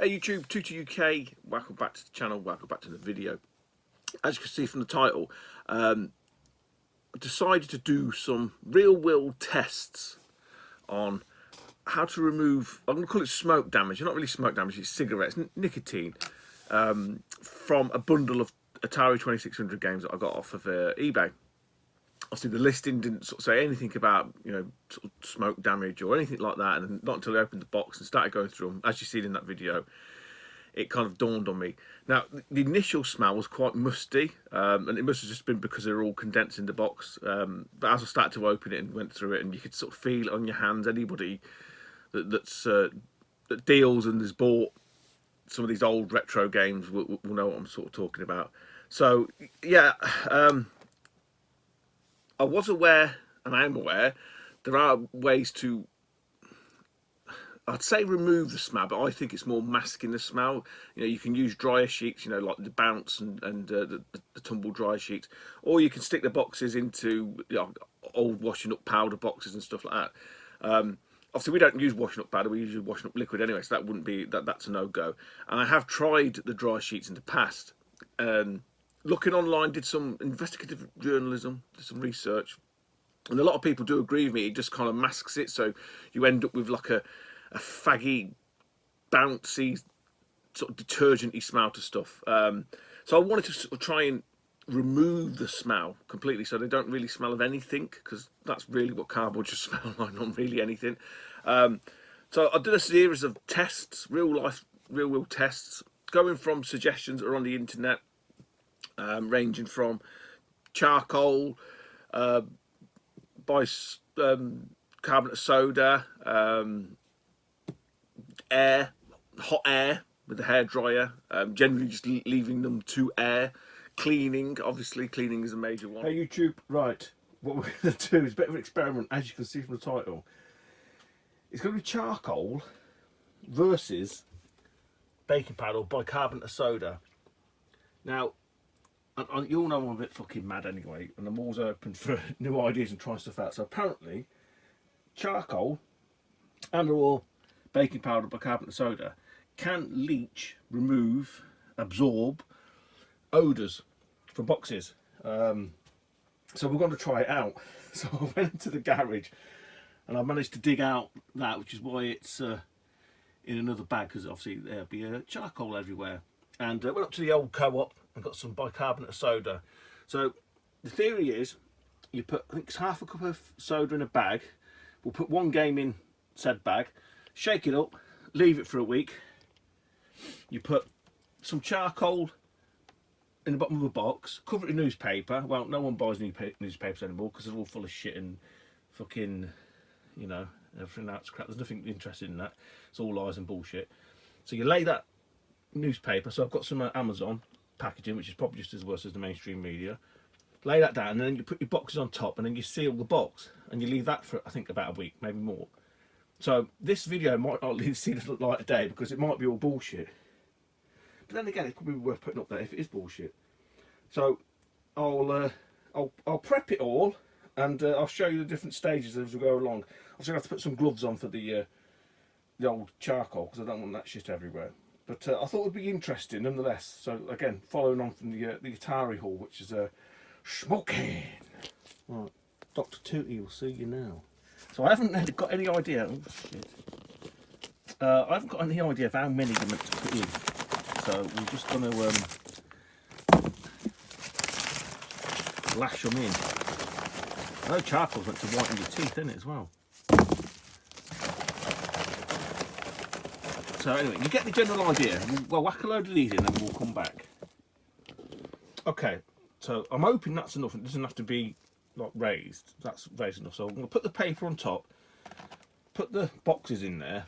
Hey YouTube, Tutor UK, welcome back to the channel, welcome back to the video. As you can see from the title, I decided to do some real world tests on how to remove, I'm going to call it smoke damage, not really smoke damage, it's cigarettes, nicotine, from a bundle of Atari 2600 games that I got off of eBay. Obviously the listing didn't sort of say anything about, you know, sort of smoke damage or anything like that, and not until I opened the box and started going through them, as you've seen in that video, it kind of dawned on me. Now, the initial smell was quite musty, and it must have just been because they were all condensed in the box, but as I started to open it and went through it, and you could sort of feel it on your hands. Anybody that deals and has bought some of these old retro games will know what I'm sort of talking about. So, yeah, I was aware, and I am aware, there are ways to, I'd say remove the smell, but I think it's more masking the smell. You know, you can use dryer sheets, you know, like the bounce and the tumble dryer sheets, or you can stick the boxes into, you know, old washing up powder boxes and stuff like that. Obviously, we don't use washing up powder; we usually washing up liquid anyway, so that wouldn't be that's a no-go. And I have tried the dry sheets in the past. Looking online, did some investigative journalism, did some research, and a lot of people do agree with me. It just kind of masks it, so you end up with like a faggy, bouncy, sort of detergent-y smell to stuff. So I wanted to sort of try and remove the smell completely, so they don't really smell of anything, because that's really what cardboard should smell like, not really anything. So I did a series of tests, real world tests, going from suggestions that are on the internet, ranging from charcoal, bicarbonate of soda, air, hot air with the hairdryer, generally just leaving them to air, cleaning, obviously cleaning is a major one. Hey YouTube, right, what we're going to do is a bit of an experiment, as you can see from the title. It's going to be charcoal versus baking powder or bicarbonate of soda. Now, you all know I'm a bit fucking mad anyway, and I'm always open for new ideas and trying stuff out. So apparently, charcoal and or baking powder, bicarbonate of soda can leach, remove, absorb odours from boxes. So we're going to try it out. So I went into the garage and I managed to dig out that, which is why it's in another bag, because obviously there'll be charcoal everywhere. And went up to the old co-op and got some bicarbonate of soda. So the theory is, you put, I think it's half a cup of soda in a bag. We'll put one game in said bag, shake it up, leave it for a week. You put some charcoal in the bottom of a box, cover it in newspaper. Well, no one buys newspapers anymore because they're all full of shit and fucking, you know, everything that's crap. There's nothing interested in that. It's all lies and bullshit. So you lay that newspaper, so I've got some Amazon packaging, which is probably just as worse as the mainstream media. Lay that down, and then you put your boxes on top, and then you seal the box, and you leave that for, I think, about a week, maybe more. So this video might not see the light of day because it might be all bullshit. But then again, it could be worth putting up there if it is bullshit. So I'll prep it all, and I'll show you the different stages as we go along. Obviously, I have to put some gloves on for the old charcoal because I don't want that shit everywhere. But I thought it would be interesting nonetheless. So again, following on from the Atari haul, which is smoking. Right, Dr. Tooty will see you now. So I haven't got any idea. Oh shit! I haven't got any idea of how many you're meant to put in. So we're just going to lash them in. I know charcoal's meant to whiten your teeth, isn't it, as well? So anyway, you get the general idea. We'll whack a load of these in and we'll come back. Okay, so I'm hoping that's enough. It doesn't have to be like raised. That's raised enough. So I'm going to put the paper on top, put the boxes in there,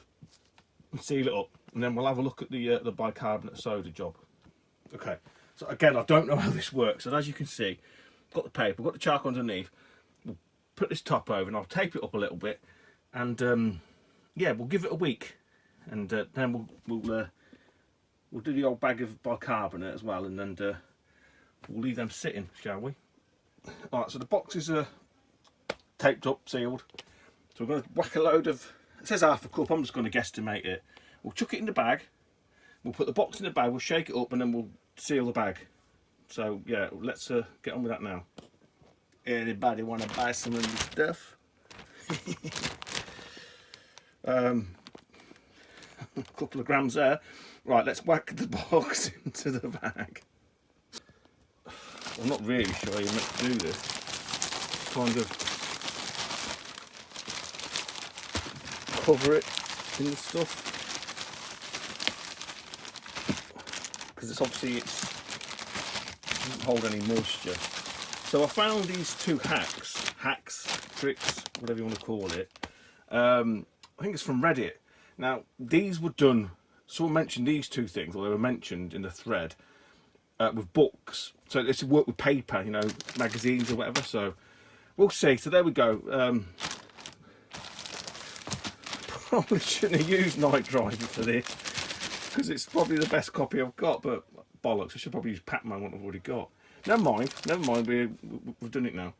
and seal it up, and then we'll have a look at the bicarbonate soda job. Okay. So again, I don't know how this works. So as you can see, I've got the paper, I've got the charcoal underneath. We'll put this top over, and I'll tape it up a little bit, and yeah, we'll give it a week. And then we'll do the old bag of bicarbonate as well, and then we'll leave them sitting, shall we? Alright, so the boxes are taped up, sealed. So we're going to whack a load of, it says half a cup, I'm just going to guesstimate it. We'll chuck it in the bag, We'll put the box in the bag, we'll shake it up, and then we'll seal the bag. So yeah, let's get on with that now. Anybody want to buy some of this stuff? A couple of grams there. Right, let's whack the box into the bag. I'm not really sure you're meant to do this. Kind of cover it in the stuff, because it's obviously it doesn't hold any moisture. So I found these two hacks, tricks, whatever you want to call it. I think it's from Reddit. Now these were done. Someone mentioned these two things, or they were mentioned in the thread with books. So this would work with paper, you know, magazines or whatever. So we'll see. So there we go. Probably shouldn't have used Night Driver for this, because it's probably the best copy I've got. But bollocks, I should probably use Pac-Man, what I've already got. Never mind. We've done it now.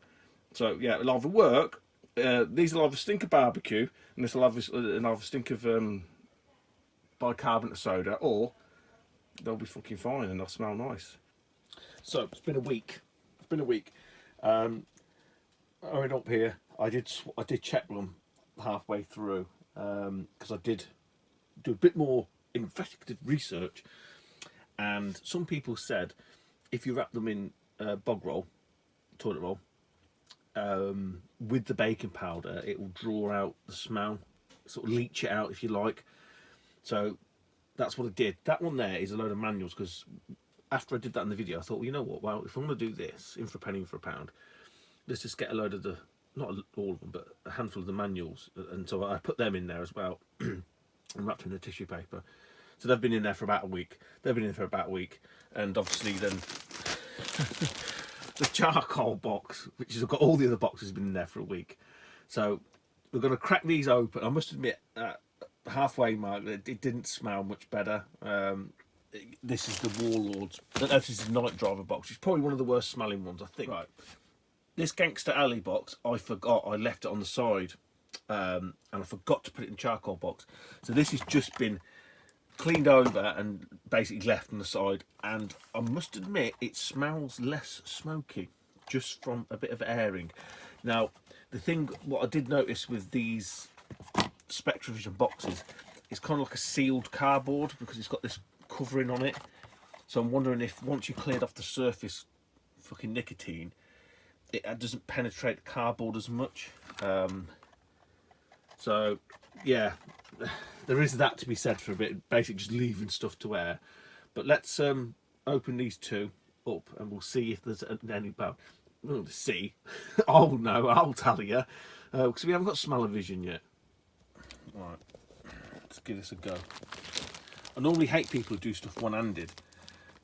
So yeah, it'll either work. These will either stink of barbecue, and this will either stink of bicarbonate of soda, or they'll be fucking fine and they'll smell nice. So it's been a week. I went up here. I did check them halfway through, because I did do a bit more investigative research, and some people said if you wrap them in bog roll, toilet roll, with the baking powder, it will draw out the smell, sort of leach it out if you like. So that's what I did. That one there is a load of manuals, because after I did that in the video, I thought, well, you know what? Well, if I'm going to do this, in for a penny, in for a pound, let's just get a load of the, not all of them, but a handful of the manuals. And so I put them in there as well, and wrapped in the tissue paper. So they've been in there for about a week. And obviously then the charcoal box, which has got all the other boxes, has been in there for a week. So we're going to crack these open. I must admit, halfway mark, it didn't smell much better. This is the Warlords. This is the Night Driver box. It's probably one of the worst smelling ones, I think. Right. This Gangster Alley box, I forgot. I left it on the side, and I forgot to put it in the charcoal box. So this has just been cleaned over and basically left on the side. And I must admit, it smells less smoky, just from a bit of airing. Now, what I did notice with these Spectravision boxes, it's kind of like a sealed cardboard, because it's got this covering on it. So I'm wondering if once you cleared off the surface fucking nicotine, it doesn't penetrate the cardboard as much. So yeah, there is that to be said for a bit, basically just leaving stuff to air. But let's open these two up and we'll see if there's any, we'll see. Oh no, I'll tell you, because we haven't got smell-o-vision yet. Right, let's give this a go. I normally hate people who do stuff one-handed,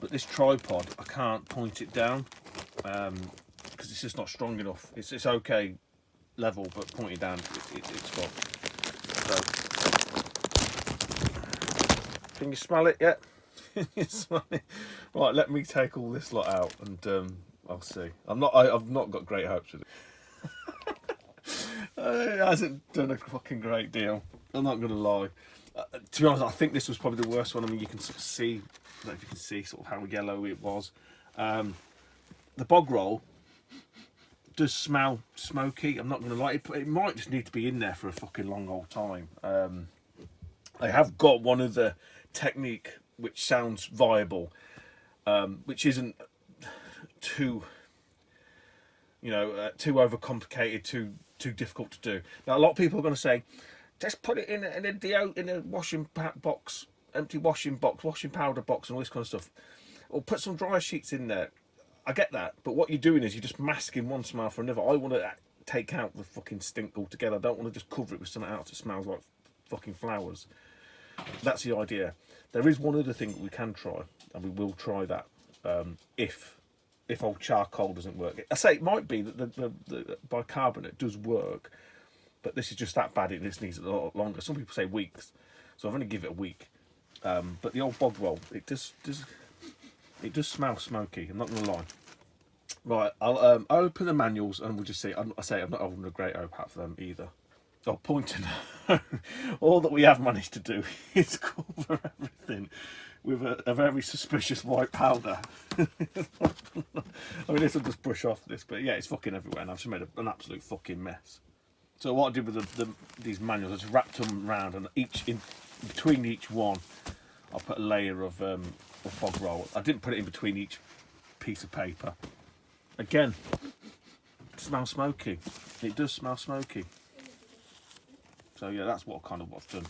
but this tripod, I can't point it down, because it's just not strong enough. It's okay level, but pointing down, it's gone. So, can you smell it yet? You smell it? Right, let me take all this lot out, and I'll see. I've not got great hopes with it. It hasn't done a fucking great deal. I'm not going to lie. To be honest, I think this was probably the worst one. I mean, you can sort of see, I don't know if you can see sort of how yellow it was. The bog roll does smell smoky. I'm not going to lie. It might just need to be in there for a fucking long old time. I have got one other technique which sounds viable, which isn't too, too overcomplicated, too difficult to do. Now, a lot of people are going to say, just put it in a washing box, empty washing powder box, and all this kind of stuff. Or put some dryer sheets in there. I get that, but what you're doing is you're just masking one smell for another. I want to take out the fucking stink altogether. I don't want to just cover it with something else that smells like fucking flowers. That's the idea. There is one other thing that we can try, and we will try that if old charcoal doesn't work. I say it might be that the bicarbonate does work, but this is just that bad. This needs a lot longer. Some people say weeks, so I've only give it a week. But the old bog roll, it does smell smoky. I'm not going to lie. Right, I'll open the manuals and we'll just see. I'm not holding a great hope out for them either. I'll point to all that we have managed to do is cover everything with a very suspicious white powder. I mean, this will just brush off this, but yeah, it's fucking everywhere, and I've just made an absolute fucking mess. So what I did with these manuals, I just wrapped them around, and between each one, I'll put a layer of fog roll. I didn't put it in between each piece of paper. Again, it smells smoky. It does smell smoky. So yeah, that's what I've done.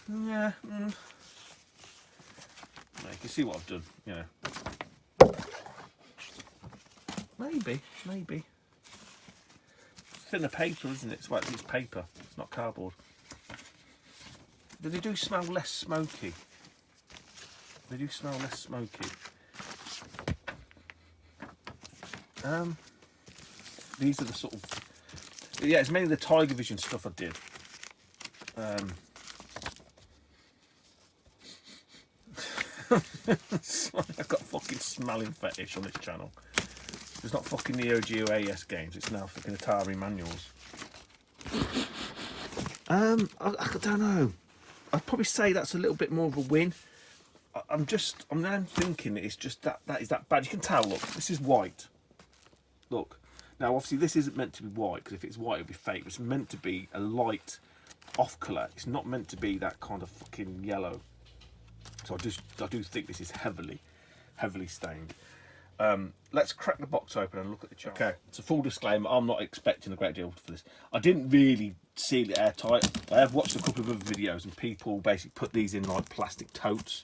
Yeah. Yeah, you can see what I've done. Yeah. Maybe. Thinner paper, isn't it? It's paper. It's not cardboard. But they do smell less smoky. These are the sort of... Yeah, it's mainly the Tiger Vision stuff I did. I've got a fucking smelling fetish on this channel. It's not fucking Neo Geo AES games, it's now fucking Atari manuals. I don't know. I'd probably say that's a little bit more of a win. I'm now thinking it's just that is that bad. You can tell, look, this is white. Look. Now obviously this isn't meant to be white, because if it's white it'd be fake. It's meant to be a light off colour. It's not meant to be that kind of fucking yellow. So I do think this is heavily stained. Let's crack the box open and look at the chart. Okay, it's a full disclaimer, I'm not expecting a great deal for this. I didn't really seal it airtight. I have watched a couple of other videos and people basically put these in like plastic totes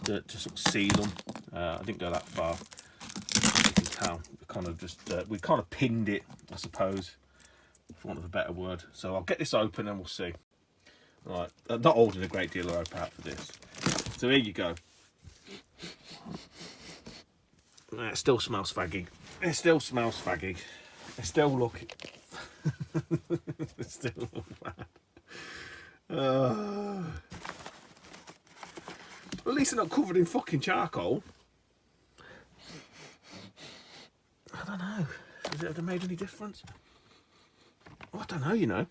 to sort of seal them. I didn't go that far. You can tell, we kind of pinned it, I suppose, for want of a better word. So I'll get this open and we'll see. Right, I'm not holding a great deal of rope out for this. So here you go. It still smells faggy. It still look... it still look bad. At least they're not covered in fucking charcoal. I don't know. Has it ever made any difference? Oh, I don't know, you know.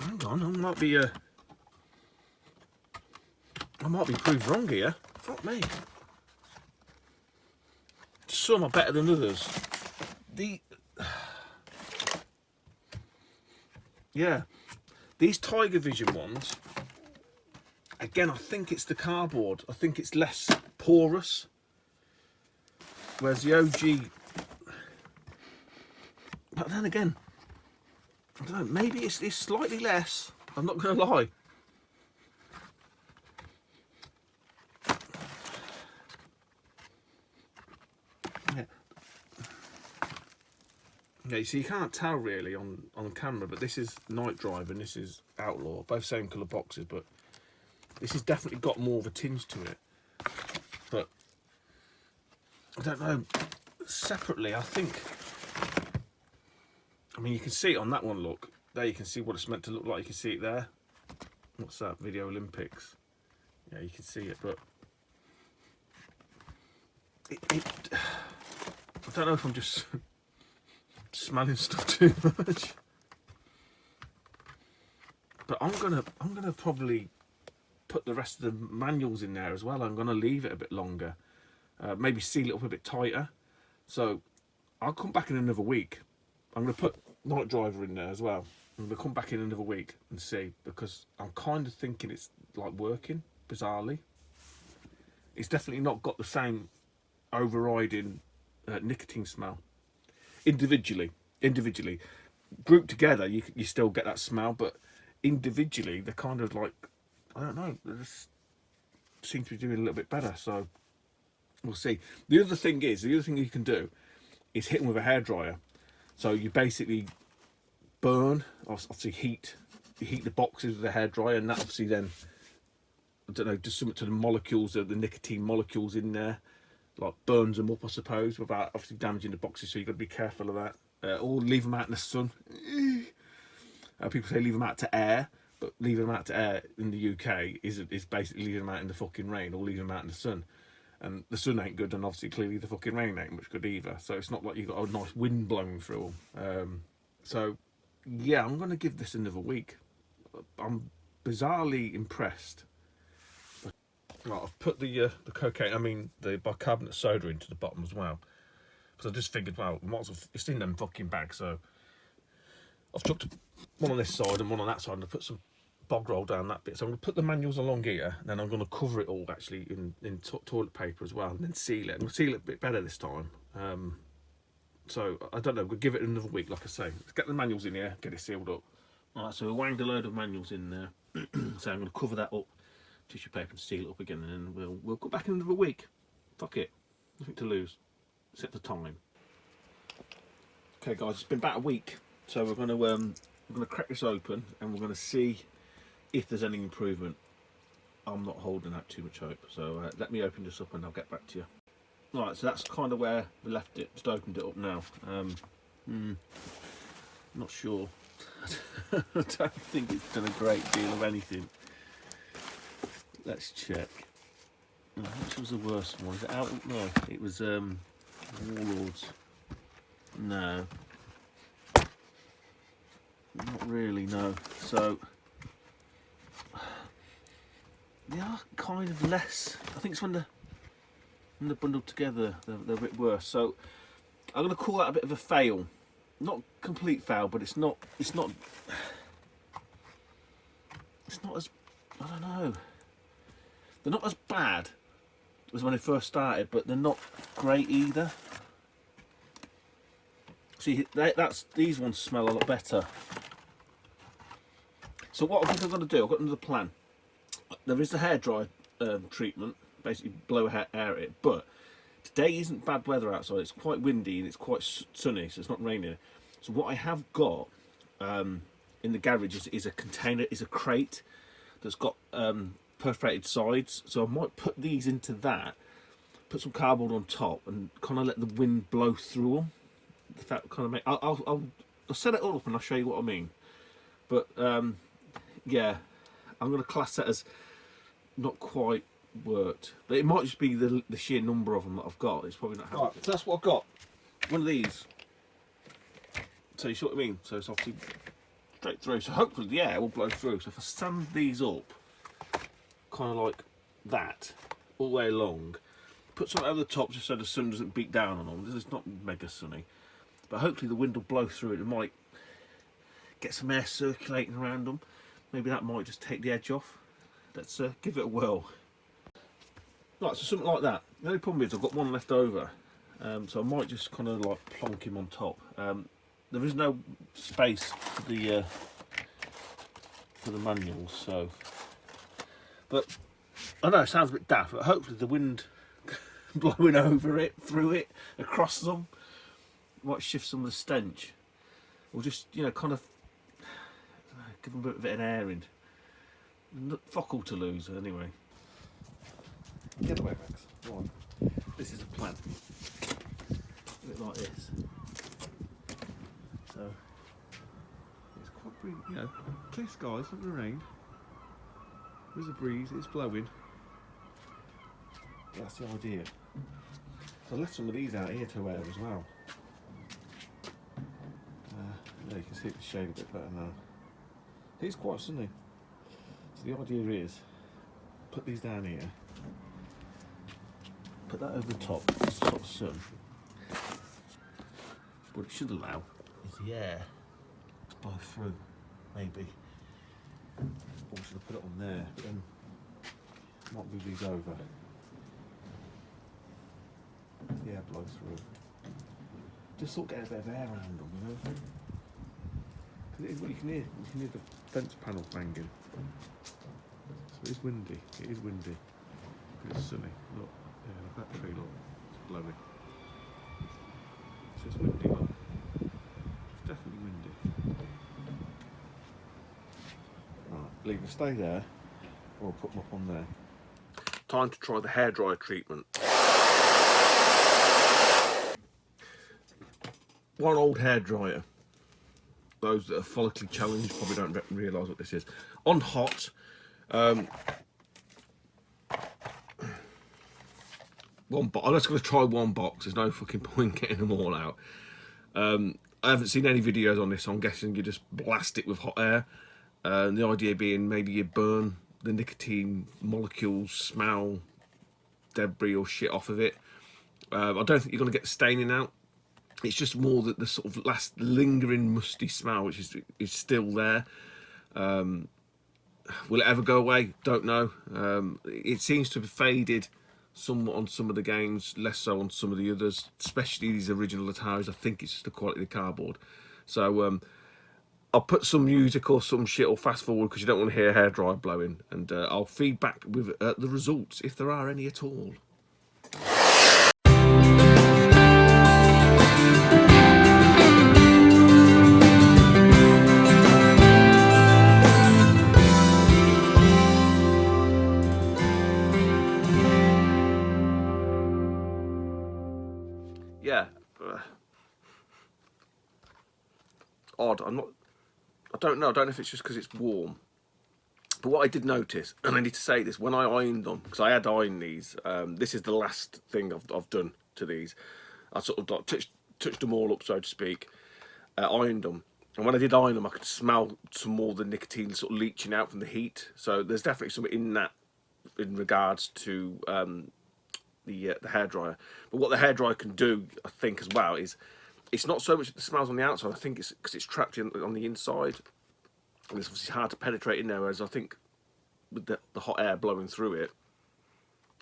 Hang on, I might be proved wrong here. Fuck me. Some are better than others. Yeah, these Tiger Vision ones, again, I think it's the cardboard. I think it's less porous. Whereas the OG, but then again, I don't know, maybe it's slightly less. I'm not going to lie. Yeah, so you can't tell really on camera, but this is Night Drive and this is Outlaw, both same colour boxes, but this has definitely got more of a tinge to it. But I don't know, separately I think, I mean you can see it on that one, look, there you can see what it's meant to look like, you can see it there. What's that, Video Olympics? Yeah, you can see it, but I don't know if I'm just smelling stuff too much, but I'm gonna probably put the rest of the manuals in there as well. I'm gonna leave it a bit longer, maybe seal it up a bit tighter. So I'll come back in another week. I'm gonna put Night Driver in there as well. I'm gonna come back in another week and see, because I'm kind of thinking it's like working bizarrely. It's definitely not got the same overriding nicotine smell. Individually, grouped together, you still get that smell, but individually, they're kind of like, I don't know, they just seem to be doing a little bit better. So we'll see. The other thing you can do is hit them with a hairdryer. So you basically burn, obviously you heat the boxes with a hairdryer, and that obviously then, I don't know, does something to the molecules, the nicotine molecules in there. Like burns them up, I suppose, without obviously damaging the boxes, so you've got to be careful of that. Or leave them out in the sun. People say leave them out to air, but leaving them out to air in the UK is basically leaving them out in the fucking rain, or leaving them out in the sun. and the sun ain't good, and obviously clearly the fucking rain ain't much good either. So it's not like you've got a nice wind blowing through them. So yeah, I'm going to give this another week. I'm bizarrely impressed. Right, I've put the cocaine, I mean the bicarbonate soda into the bottom as well, because I just figured, well, might as well, it's in them fucking bags. So I've chucked one on this side and one on that side, and I put some bog roll down that bit. So I'm going to put the manuals along here, and then I'm going to cover it all actually in toilet paper as well, and then seal it. And we'll seal it a bit better this time. So I don't know, we'll give it another week, like I say. Let's get the manuals in here, get it sealed up. Alright, so we wanged a load of manuals in there. So I'm going to cover that up, tissue paper, and seal it up again, and then we'll go back in another week. Fuck it, nothing to lose, except the time. Okay guys, it's been about a week, so we're going to crack this open, and we're going to see if there's any improvement. I'm not holding out too much hope, so let me open this up and I'll get back to you. Right, so that's kind of where we left it. Just opened it up now. Not sure. I don't think it's done a great deal of anything. Let's check. Which was the worst one? Is it out? No, it was Warlords. No, not really. No. So they are kind of less. I think it's when they're bundled together, they're a bit worse. So I'm going to call that a bit of a fail. Not complete fail, but it's not as, I don't know, they're not as bad as when they first started, but they're not great either. See, these ones smell a lot better. So what I think I'm going to do, I've got another plan. There is the hairdryer treatment, basically blow air at it, but today isn't bad weather outside. It's quite windy and it's quite sunny, so it's not raining. So what I have got in the garage is a container, is a crate that's got perforated sides. So I might put these into that, put some cardboard on top, and kind of let the wind blow through them. If that kind of make, I'll set it all up and I'll show you what I mean. But yeah, I'm going to class that as not quite worked, but it might just be the sheer number of them that I've got. It's probably not happening. Right, so that's what I've got. One of these. So you see what I mean? So it's obviously straight through. So hopefully the air will blow through. So if I stand these up, kind of like that, all the way along, put something over the top just so the sun doesn't beat down on them. This is not mega sunny, but hopefully the wind will blow through it. It might get some air circulating around them. Maybe that might just take the edge off. Let's give it a whirl. Right, so something like that. The only problem is I've got one left over, so I might just kind of like plonk him on top. There is no space for the manuals, so. But I know it sounds a bit daft, but hopefully the wind blowing over it, through it, across them, might shift some of the stench, or just, you know, kind of give them a bit of an airing. Fuck all to lose anyway. Get away, Max. Go on. This is the plan. Do it like this. So it's quite breezy, you know, clear skies, not going to rain. There's a breeze, it's blowing. That's the idea. So I left some of these out here to wear as well. There you can see the shade a bit better now. It's quite sunny. So the idea is, put these down here, put that over the top, it's sort of sun. What it should allow is the air to blow through, maybe. Or should I put it on there? But then I might move these over. The air blows through. Just sort of get a bit of air around them, you know? Because it is what you can hear. You can hear the fence panel banging. So it is windy. It is windy. But it's sunny. Look, yeah, look at that tree, look. It's blowing. So it's windy, look. It's definitely windy. Right, leave them stay there, or I'll put them up on there. Time to try the hairdryer treatment. One old hairdryer. Those that are follically challenged probably don't realise what this is. On hot, one box. I'm just going to try one box. There's no fucking point getting them all out. I haven't seen any videos on this, so I'm guessing you just blast it with hot air. And the idea being maybe you burn the nicotine molecules, smell, debris or shit off of it. I don't think you're going to get the staining out. It's just more that the sort of last lingering musty smell, which is still there. Will it ever go away? Don't know. It seems to have faded somewhat on some of the games, less so on some of the others, especially these original Ataris. I think it's just the quality of the cardboard. So I'll put some music or some shit or fast forward because you don't want to hear a hairdryer blowing, and I'll feed back with the results if there are any at all. Yeah, odd. I don't know. I don't know if it's just because it's warm. But what I did notice, and I need to say this, when I ironed them, because I had ironed these, this is the last thing I've done to these. I sort of touched them all up, so to speak, ironed them. And when I did iron them, I could smell some more of the nicotine sort of leaching out from the heat. So there's definitely something in that in regards to the hairdryer. But what the hairdryer can do, I think, as well, is it's not so much the smells on the outside. I think it's because it's trapped on the inside. And it's obviously hard to penetrate in there, whereas I think with the hot air blowing through it,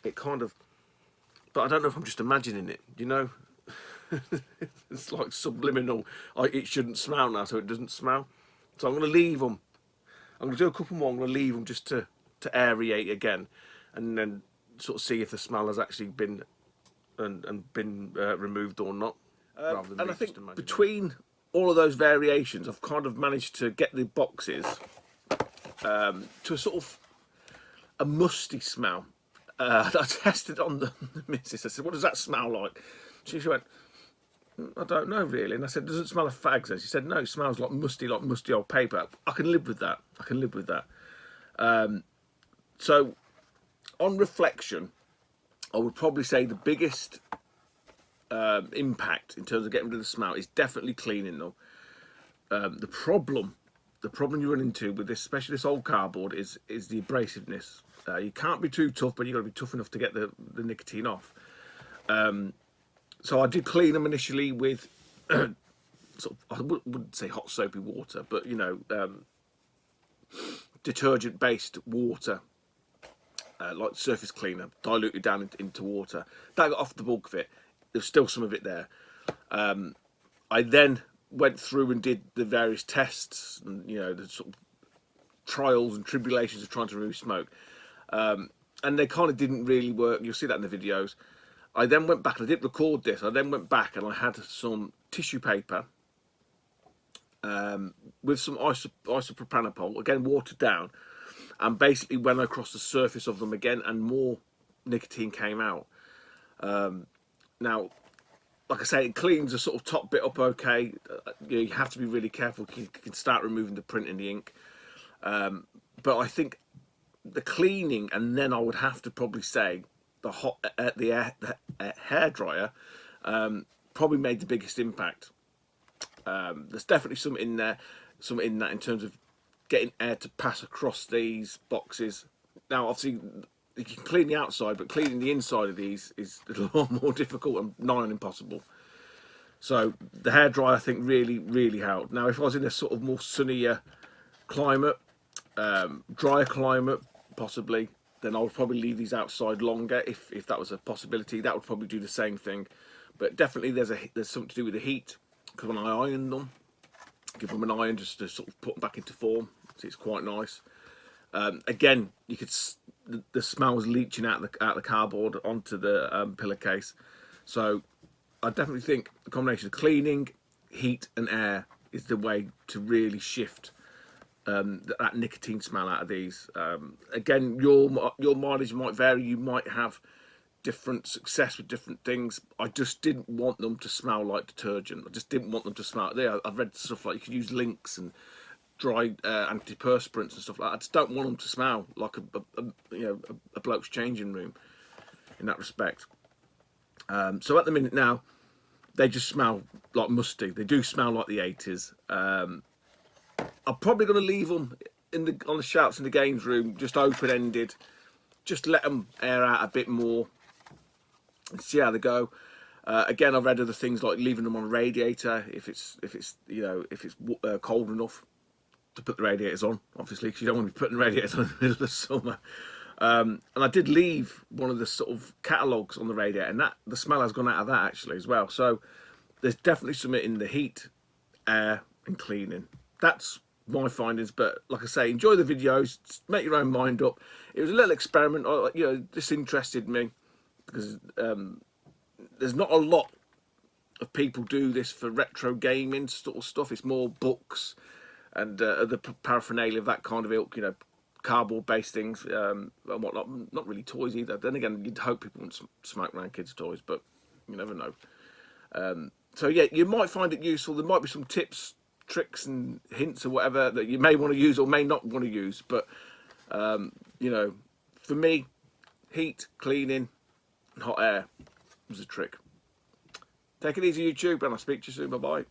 it kind of... But I don't know if I'm just imagining it, you know? It's like subliminal. It shouldn't smell now, so it doesn't smell. So I'm going to leave them. I'm going to do a couple more. I'm going to leave them just to aerate again, and then sort of see if the smell has actually been removed or not. And I think between all of those variations, I've kind of managed to get the boxes to a sort of a musty smell. I tested on the missus. I said, "What does that smell like?" She went, "I don't know really." And I said, "Does it smell of fags?" And she said, "No, it smells like musty old paper." I can live with that. I can live with that. So, on reflection, I would probably say the biggest impact in terms of getting rid of the smell is definitely cleaning them. The problem you run into with this, especially this old cardboard, is the abrasiveness. You can't be too tough, but you've got to be tough enough to get the nicotine off. So I did clean them initially with sort of, I wouldn't say hot soapy water, but you know, detergent based water, like surface cleaner, diluted down into water. That got off the bulk of it. There's still some of it there. I then went through and did the various tests, and you know, the sort of trials and tribulations of trying to remove smoke, and they kind of didn't really work. You'll see that in the videos. I then went back, and I didn't record this. I then went back and I had some tissue paper with some isopropanol, again watered down, and basically went across the surface of them again, and more nicotine came out. Now, like I say, it cleans the sort of top bit up okay. You have to be really careful. You can start removing the print and the ink. But I think the cleaning, and then I would have to probably say the hairdryer probably made the biggest impact. There's definitely some in there, some in that in terms of getting air to pass across these boxes. Now, obviously, you can clean the outside, but cleaning the inside of these is a lot more difficult and nigh on impossible. So the hairdryer, I think, really helped. Now, if I was in a sort of more sunnier climate, drier climate, possibly, then I would probably leave these outside longer if that was a possibility. That would probably do the same thing. But definitely there's something to do with the heat, because when I iron them, give them an iron just to sort of put them back into form. So it's quite nice. Again, you could the smell was leaching out the cardboard onto the pillowcase. So I definitely think the combination of cleaning, heat, and air is the way to really shift that nicotine smell out of these. Again, your mileage might vary. You might have different success with different things. I just didn't want them to smell like detergent. I just didn't want them to smell. I've read stuff like you could use Lynx and dry antiperspirants and stuff like that. I just don't want them to smell like a bloke's changing room in that respect. So at the minute now, they just smell like musty. They do smell like the 80s. I'm probably going to leave them on the shelves in the games room, just open-ended. Just let them air out a bit more and see how they go. Again, I've read other things like leaving them on a radiator if it's cold enough to put the radiators on, obviously, because you don't want to be putting the radiators on in the middle of the summer. And I did leave one of the sort of catalogues on the radiator, and that the smell has gone out of that actually as well. So there's definitely something in the heat, air, and cleaning. That's my findings. But like I say, enjoy the videos, make your own mind up. It was a little experiment. This interested me because there's not a lot of people do this for retro gaming sort of stuff. It's more books and the paraphernalia of that kind of ilk, cardboard based things and whatnot. Not really toys either. Then again, you'd hope people wouldn't smoke around kids' toys, but you never know. So yeah, you might find it useful. There might be some tips, tricks and hints or whatever that you may want to use or may not want to use, but for me, heat, cleaning and hot air was a trick. Take it easy, YouTube, and I'll speak to you soon. Bye bye.